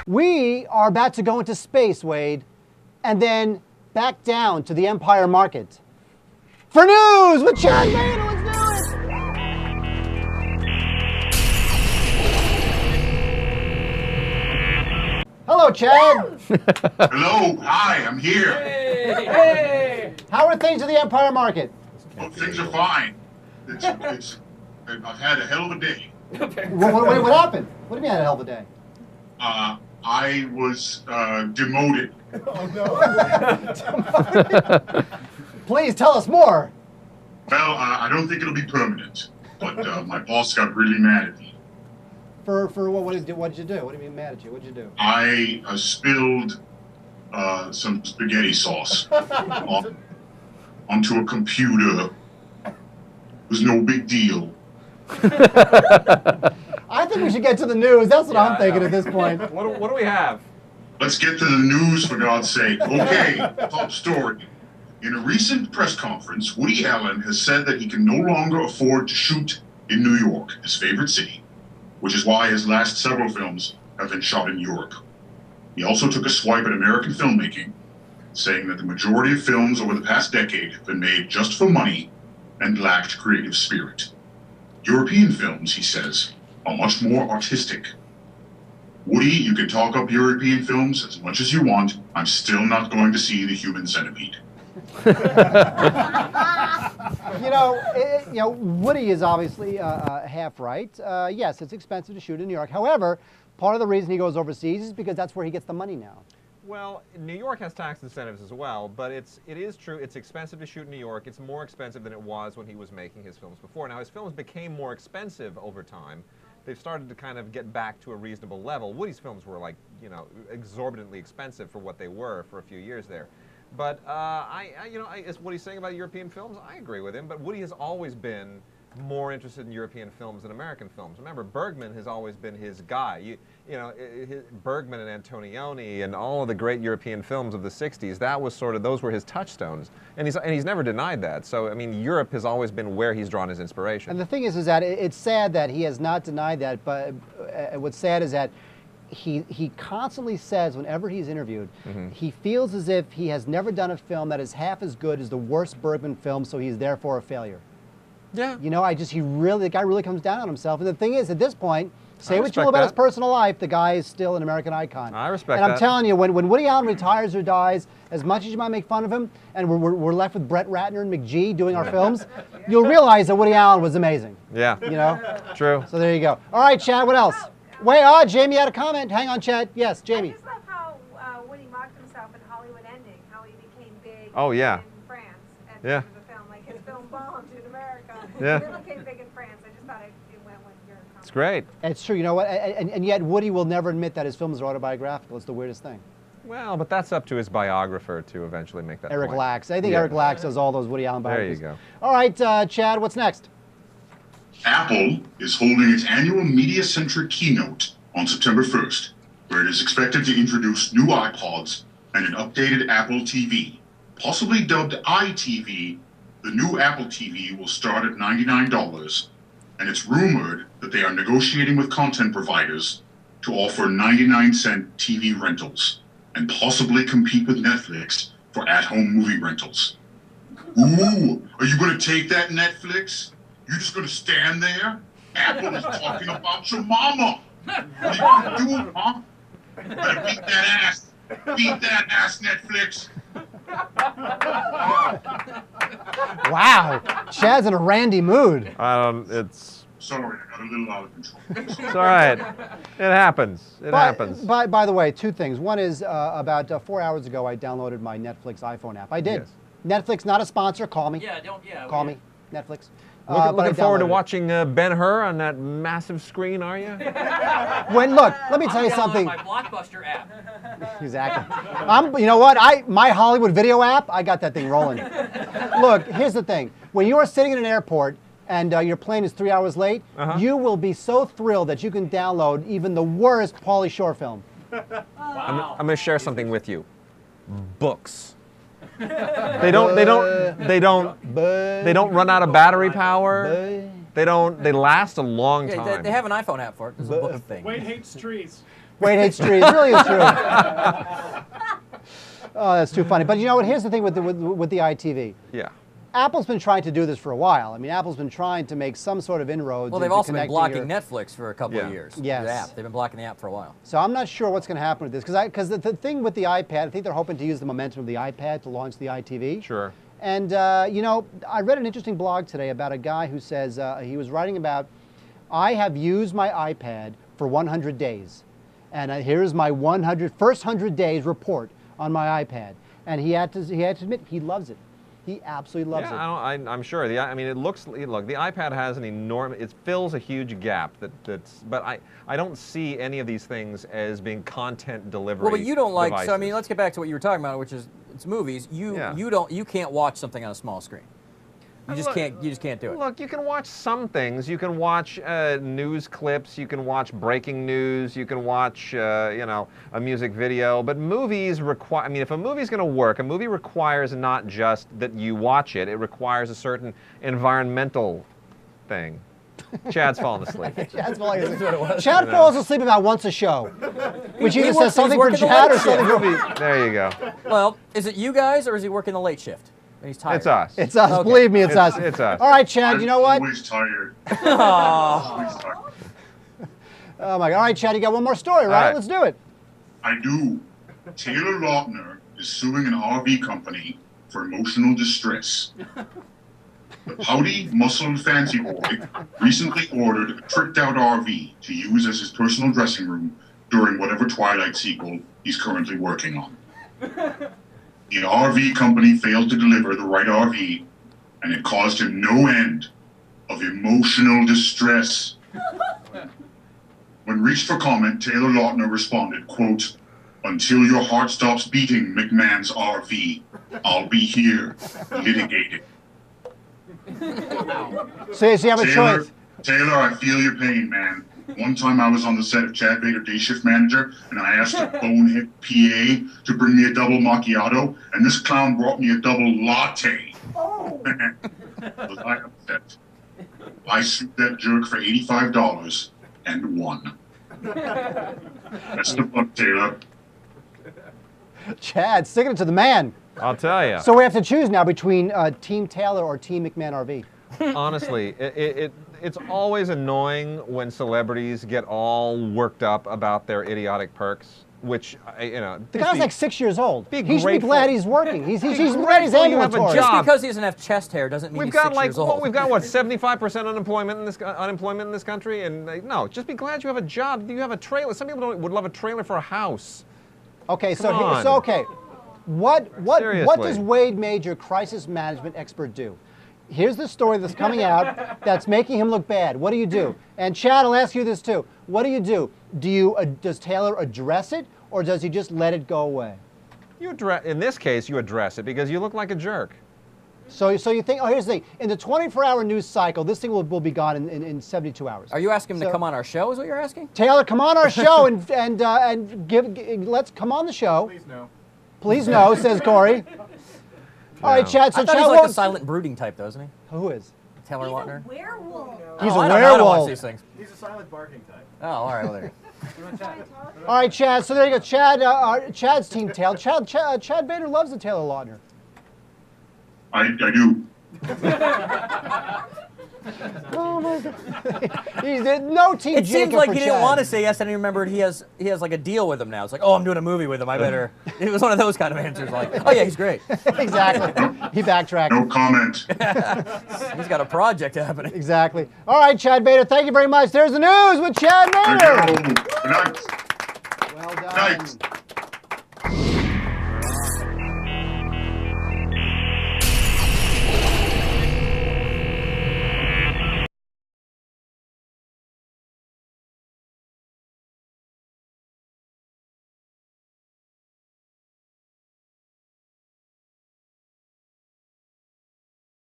We are about to go into space, Wade, and then back down to the Empire Market. For news with Chad Vader, let's do it! Hello, Chad. Hello, hi, I'm here. Hey. How are things at the Empire Market? Well, things are fine. I've had a hell of a day. What happened? What do you mean had a hell of a day? I was demoted. Oh, no. Please tell us more. Well, I don't think it'll be permanent, but my boss got really mad at me. For what did you do? What do you mean mad at you? What did you do? I spilled some spaghetti sauce onto a computer. It was no big deal. I think we should get to the news. That's what I'm thinking at this point. What do we have? Let's get to the news, for God's sake. Okay, top story. In a recent press conference, Woody Allen has said that he can no longer afford to shoot in New York, his favorite city, which is why his last several films have been shot in Europe. He also took a swipe at American filmmaking, saying that the majority of films over the past decade have been made just for money and lacked creative spirit. European films, he says, are much more artistic. Woody, you can talk up European films as much as you want. I'm still not going to see The Human Centipede. Woody is obviously half right. Yes, it's expensive to shoot in New York. However, part of the reason he goes overseas is because that's where he gets the money now. Well, New York has tax incentives as well, but it is true, it's expensive to shoot in New York. It's more expensive than it was when he was making his films before. Now, his films became more expensive over time. They've started to kind of get back to a reasonable level. Woody's films were like, exorbitantly expensive for what they were for a few years there. But is what he's saying about European films, I agree with him, but Woody has always been more interested in European films than American films. Remember, Bergman has always been his guy. Bergman and Antonioni and all of the great European films of the 60s, those were his touchstones. And he's never denied that. So, I mean, Europe has always been where he's drawn his inspiration. And the thing is that it's sad that he has not denied that, but what's sad is that he constantly says, whenever he's interviewed, he feels as if he has never done a film that is half as good as the worst Bergman film, so he's therefore a failure. Yeah. The guy really comes down on himself. And the thing is, at this point, say what you will about his personal life, the guy is still an American icon. I respect that. And I'm telling you, when Woody Allen retires or dies, as much as you might make fun of him, and we're left with Brett Ratner and McGee doing our films, you'll realize that Woody Allen was amazing. Yeah. True. So there you go. All right, Chad, what else? Wait, Jamie had a comment. Hang on, Chad. Yes, Jamie. I just love how Woody mocked himself in Hollywood Ending, how he became big in France at the end of the film. Like his film bombed in America. Yeah. He became big in France. I just thought it went with your comment. It's great. It's true. You know what? And yet Woody will never admit that his films are autobiographical. It's the weirdest thing. Well, but that's up to his biographer to eventually make that Eric point. Lax. I think Eric Lax does all those Woody Allen biographies. There you go. All right, Chad, what's next? Apple is holding its annual media-centric keynote on September 1st, where it is expected to introduce new iPods and an updated Apple TV. Possibly dubbed iTV, the new Apple TV will start at $99, and it's rumored that they are negotiating with content providers to offer 99-cent TV rentals and possibly compete with Netflix for at-home movie rentals. Ooh, are you going to take that, Netflix? You're just going to stand there? Apple is talking about your mama. What are you going to do, huh? You better beat that ass. Beat that ass, Netflix. Wow, Chad's in a randy mood. It's... Sorry, I got a little out of control. It's all right. It happens. It happens. By the way, two things. One is about 4 hours ago, I downloaded my Netflix iPhone app. I did. Yes. Netflix, not a sponsor. Call me. Call me, Netflix. Looking forward to watching Ben-Hur on that massive screen, are you? Look, let me tell you something. My Blockbuster app. Exactly. You know what? My Hollywood video app, I got that thing rolling. Look, here's the thing. When you are sitting in an airport and your plane is 3 hours late, you will be so thrilled that you can download even the worst Pauly Shore film. I'm going to share something with you. Books. They don't run out of battery power. They last a long time. They have an iPhone app for it. It's a book thing. Wade hates trees. Wade hates trees. It really is true. Oh, that's too funny. But you know what? Here's the thing with the iTV. Yeah. Apple's been trying to do this for a while. I mean, Apple's been trying to make some sort of inroads. Well, they've also been blocking Netflix for a couple of years. Yes. The app. They've been blocking the app for a while. So I'm not sure what's going to happen with this, because the thing with the iPad, I think they're hoping to use the momentum of the iPad to launch the iTV. Sure. And, you know, I read an interesting blog today about a guy who says, he was writing about, I have used my iPad for 100 days. And here's my first 100 days report on my iPad. And he had to admit he loves it. He absolutely loves it. I'm sure. I mean, look, the iPad has an enormous, it fills a huge gap but I don't see any of these things as being content delivery. Well, but you don't like, devices. so I mean, let's get back to what you were talking about, which is, it's movies. You can't watch something on a small screen. You just can't do it. Look, you can watch some things. You can watch news clips. You can watch breaking news. You can watch, you know, a music video. But movies require. I mean, if a movie's going to work, a movie requires not just that you watch it. It requires a certain environmental thing. Chad's falling asleep. Chad's falling asleep. Chad falls asleep about once a show, which either says something for working Chad the or late something for me. There you go. Well, is it you guys or is he working the late shift? He's tired. It's us. It's us. Okay. Believe me, it's us. It's us. All right, Chad. You know what? I'm always tired. Aww. Always tired. Oh my God. All right, Chad. You got one more story, right? Let's do it. I do. Taylor Lautner is suing an RV company for emotional distress. The pouty, muscled fancy boy recently ordered a tricked-out RV to use as his personal dressing room during whatever Twilight sequel he's currently working on. The RV company failed to deliver the right RV, and it caused him no end of emotional distress. When reached for comment, Taylor Lautner responded, quote, "Until your heart stops beating, McMahon's RV, I'll be here, litigating." So you have a choice. Taylor, I feel your pain, man. One time I was on the set of Chad Vader Day Shift Manager, and I asked a bonehead PA to bring me a double macchiato, and this clown brought me a double latte. Oh. Was I upset? I sued that jerk for $85 and won. That's the buck, Taylor. Chad, sticking it to the man. I'll tell you. So we have to choose now between Team Taylor or Team McMahon RV. Honestly, it's always annoying when celebrities get all worked up about their idiotic perks, which, you know... The guy's like 6 years old. He should be grateful. glad he's working. He's glad he's ambulatory. Just because he doesn't have chest hair doesn't mean he's 6 years old. Well, we've got, what, 75% unemployment in this country? And no, just be glad you have a job. You have a trailer. Some people would love a trailer for a house. Okay, Come on. okay. What Seriously. does Wade Major, crisis management expert, do? Here's the story that's coming out that's making him look bad. What do you do? And Chad, I'll ask you this too. What do? Does Taylor address it, or does he just let it go away? In this case, you address it because you look like a jerk. So you think? Oh, here's the thing. In the 24-hour news cycle, this thing will be gone in 72 hours. Are you asking him to come on our show? Is what you're asking? Taylor, come on our show and let's come on the show. Please no. Please no, says Corey. All right, Chad. So I thought Chad he's like the silent brooding type, though, isn't he? Who is? Taylor He's Lautner. a werewolf. He's a I don't werewolf. watch these things. He's a silent barking type. Oh, all right. Well, there. All right, Chad. So there you go. Chad's team Taylor. Chad Vader loves the Taylor Lautner. I do. Oh my God. He's no team. It seems like for he didn't Chad. want to say yes, and he remembered he has like a deal with him now. It's like, oh, I'm doing a movie with him. I better. It was one of those kind of answers, like, oh yeah, he's great. Exactly. He backtracked. No comment. He's got a project happening. Exactly. All right, Chad Vader. Thank you very much. There's the news with Chad Vader. Good night. Well done. Good night.